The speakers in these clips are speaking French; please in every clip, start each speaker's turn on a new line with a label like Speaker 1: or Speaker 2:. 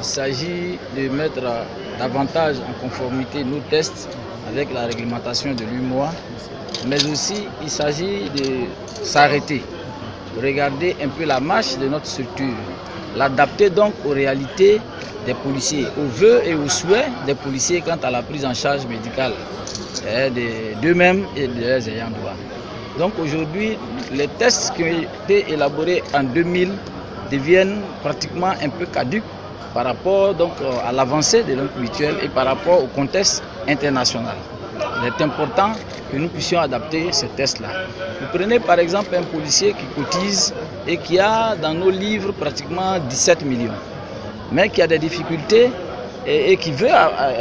Speaker 1: s'agit de mettre davantage en conformité nos tests avec la réglementation de l'UMOA, mais aussi il s'agit de s'arrêter, regarder un peu la marche de notre structure, l'adapter donc aux réalités des policiers, aux vœux et aux souhaits des policiers quant à la prise en charge médicale d'eux-mêmes et de leurs ayants droit. Donc aujourd'hui, les tests qui ont été élaborés en 2000 deviennent pratiquement un peu caducs par rapport donc à l'avancée de notre mutuelle et par rapport au contexte international. Il est important que nous puissions adapter ces tests-là. Vous prenez par exemple un policier qui cotise et qui a dans nos livres pratiquement 17 millions, mais qui a des difficultés et qui veut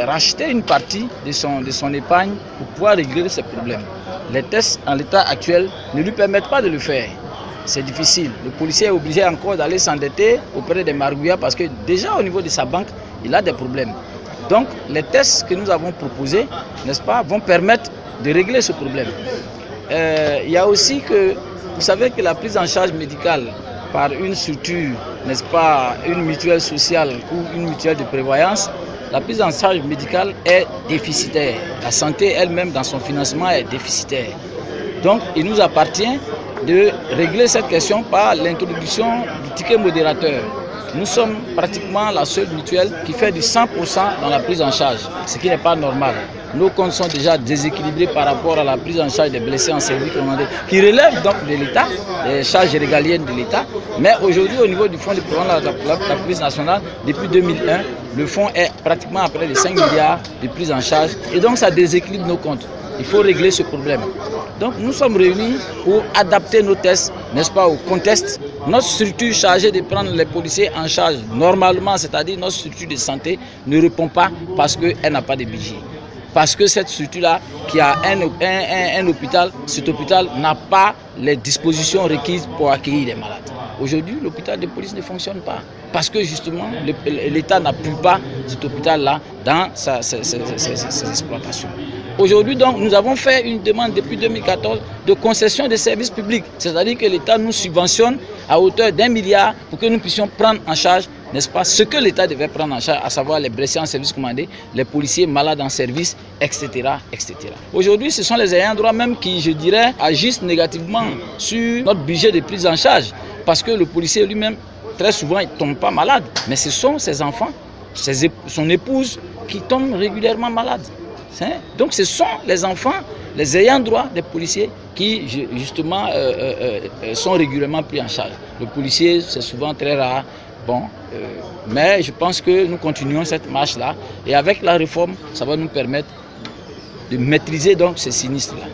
Speaker 1: racheter une partie de son épargne pour pouvoir régler ses problèmes. Les tests en l'état actuel ne lui permettent pas de le faire. C'est difficile. Le policier est obligé encore d'aller s'endetter auprès des margouillards parce que déjà au niveau de sa banque, il a des problèmes. Donc les tests que nous avons proposés, n'est-ce pas, vont permettre de régler ce problème. Il y a aussi que, vous savez que la prise en charge médicale par une structure, n'est-ce pas, une mutuelle sociale ou une mutuelle de prévoyance, la prise en charge médicale est déficitaire. La santé elle-même dans son financement est déficitaire. Donc il nous appartient de régler cette question par l'introduction du ticket modérateur. Nous sommes pratiquement la seule mutuelle qui fait du 100% dans la prise en charge, ce qui n'est pas normal. Nos comptes sont déjà déséquilibrés par rapport à la prise en charge des blessés en service commandé, qui relève donc de l'État, des charges régaliennes de l'État. Mais aujourd'hui, au niveau du fonds de programme de la police nationale, depuis 2001, le fonds est pratiquement à près de 5 milliards de prise en charge. Et donc, ça déséquilibre nos comptes. Il faut régler ce problème. Donc nous sommes réunis pour adapter nos tests, n'est-ce pas, au contexte. Notre structure chargée de prendre les policiers en charge normalement, c'est-à-dire notre structure de santé, ne répond pas parce qu'elle n'a pas de budget. Parce que cette structure-là, qui a un hôpital, cet hôpital n'a pas les dispositions requises pour accueillir les malades. Aujourd'hui, l'hôpital de police ne fonctionne pas. Parce que justement, l'État n'appuie pas cet hôpital-là dans ses exploitations. Aujourd'hui, donc, nous avons fait une demande depuis 2014 de concession des services publics. C'est-à-dire que l'État nous subventionne à hauteur d'1 milliard pour que nous puissions prendre en charge, n'est-ce pas, ce que l'État devait prendre en charge, à savoir les blessés en service commandé, les policiers malades en service, etc. etc. Aujourd'hui, ce sont les ayants droit même qui, je dirais, agissent négativement sur notre budget de prise en charge. Parce que le policier lui-même, très souvent, il ne tombe pas malade. Mais ce sont ses enfants, son épouse qui tombent régulièrement malades. Donc ce sont les enfants, les ayants droit des policiers qui justement sont régulièrement pris en charge. Le policier, c'est souvent très rare. Bon, mais je pense que nous continuons cette marche-là et avec la réforme, ça va nous permettre de maîtriser donc ces sinistres-là.